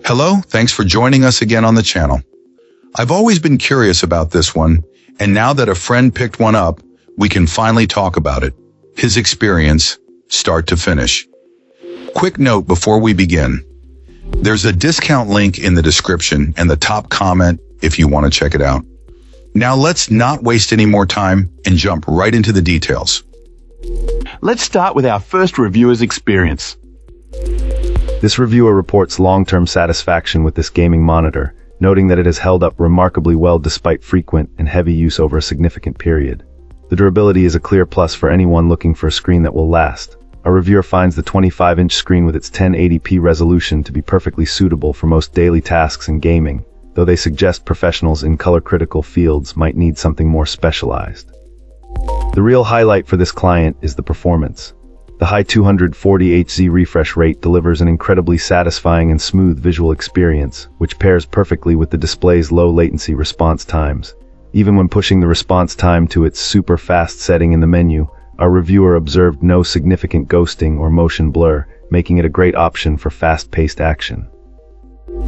Hello, thanks for joining us again on the channel. I've always been curious about this one, and now that a friend picked one up, we can finally talk about it. His experience, start to finish. Quick note before we begin. There's a discount link in the description and the top comment if you want to check it out. Now let's not waste any more time and jump right into the details. Let's start with our first reviewer's experience. This reviewer reports long-term satisfaction with this gaming monitor, noting that it has held up remarkably well despite frequent and heavy use over a significant period. The durability is a clear plus for anyone looking for a screen that will last. Our reviewer finds the 25-inch screen with its 1080p resolution to be perfectly suitable for most daily tasks in gaming, though they suggest professionals in color-critical fields might need something more specialized. The real highlight for this client is the performance. The high 240 Hz refresh rate delivers an incredibly satisfying and smooth visual experience, which pairs perfectly with the display's low latency response times. Even when pushing the response time to its super fast setting in the menu, our reviewer observed no significant ghosting or motion blur, making it a great option for fast-paced action.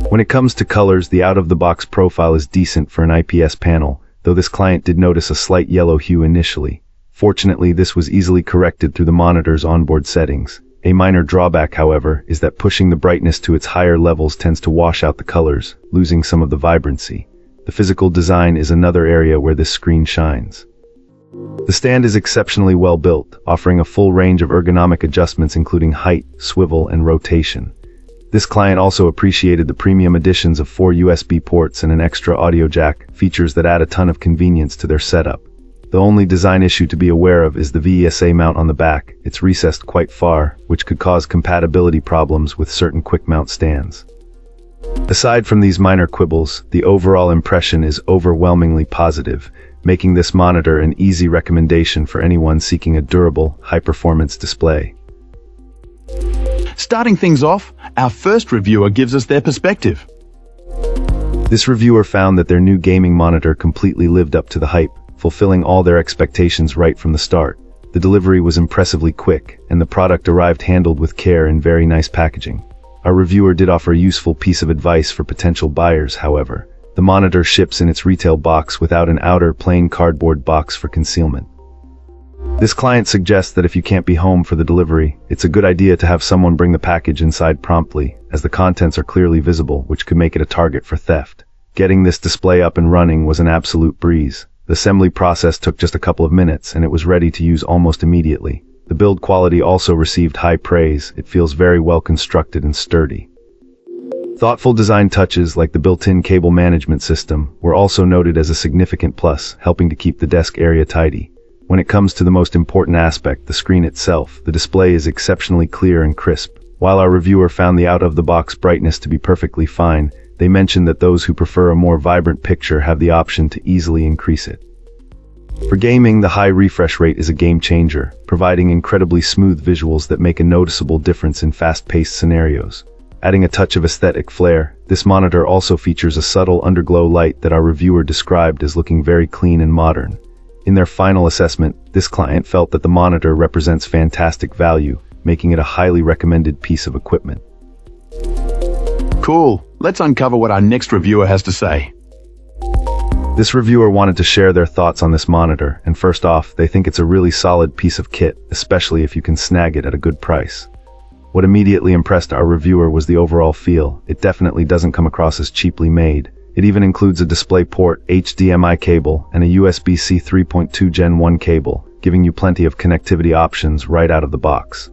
When it comes to colors, the out-of-the-box profile is decent for an IPS panel, though this client did notice a slight yellow hue initially. Fortunately, this was easily corrected through the monitor's onboard settings. A minor drawback, however, is that pushing the brightness to its higher levels tends to wash out the colors, losing some of the vibrancy. The physical design is another area where this screen shines. The stand is exceptionally well built, offering a full range of ergonomic adjustments including height, swivel, and rotation. This client also appreciated the premium additions of 4 USB ports and an extra audio jack, features that add a ton of convenience to their setup. The only design issue to be aware of is the VESA mount on the back. It's recessed quite far, which could cause compatibility problems with certain quick mount stands. Aside from these minor quibbles, the overall impression is overwhelmingly positive, making this monitor an easy recommendation for anyone seeking a durable, high-performance display. Starting things off, our first reviewer gives us their perspective. This reviewer found that their new gaming monitor completely lived up to the hype, fulfilling all their expectations right from the start. The delivery was impressively quick, and the product arrived handled with care in very nice packaging. Our reviewer did offer a useful piece of advice for potential buyers, however. The monitor ships in its retail box without an outer plain cardboard box for concealment. This client suggests that if you can't be home for the delivery, it's a good idea to have someone bring the package inside promptly, as the contents are clearly visible, which could make it a target for theft. Getting this display up and running was an absolute breeze. The assembly process took just a couple of minutes, and it was ready to use almost immediately. The build quality also received high praise. It feels very well constructed and sturdy. Thoughtful design touches like the built-in cable management system were also noted as a significant plus, helping to keep the desk area tidy. When it comes to the most important aspect, the screen itself, the display is exceptionally clear and crisp. While our reviewer found the out-of-the-box brightness to be perfectly fine, they mentioned that those who prefer a more vibrant picture have the option to easily increase it. For gaming, the high refresh rate is a game changer, providing incredibly smooth visuals that make a noticeable difference in fast-paced scenarios. Adding a touch of aesthetic flair, this monitor also features a subtle underglow light that our reviewer described as looking very clean and modern. In their final assessment, this client felt that the monitor represents fantastic value, making it a highly recommended piece of equipment. Cool. Let's uncover what our next reviewer has to say. This reviewer wanted to share their thoughts on this monitor, and first off, they think it's a really solid piece of kit, especially if you can snag it at a good price. What immediately impressed our reviewer was the overall feel. It definitely doesn't come across as cheaply made. It even includes a DisplayPort HDMI cable and a USB-C 3.2 Gen 1 cable, giving you plenty of connectivity options right out of the box.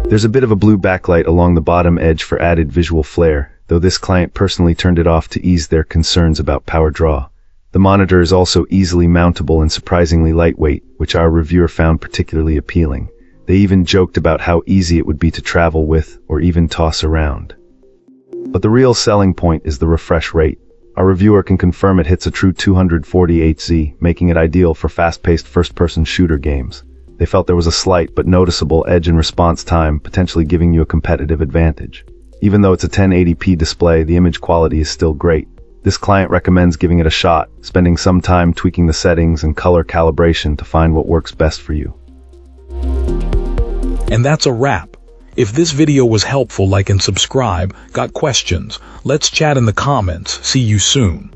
There's a bit of a blue backlight along the bottom edge for added visual flair, though this client personally turned it off to ease their concerns about power draw. The monitor is also easily mountable and surprisingly lightweight, which our reviewer found particularly appealing. They even joked about how easy it would be to travel with or even toss around. But the real selling point is the refresh rate. Our reviewer can confirm it hits a true 240 Hz, making it ideal for fast-paced first-person shooter games. They felt there was a slight but noticeable edge in response time, potentially giving you a competitive advantage. Even though it's a 1080p display, the image quality is still great. This client recommends giving it a shot, spending some time tweaking the settings and color calibration to find what works best for you. And that's a wrap. If this video was helpful, like and subscribe. Got questions? Let's chat in the comments. See you soon.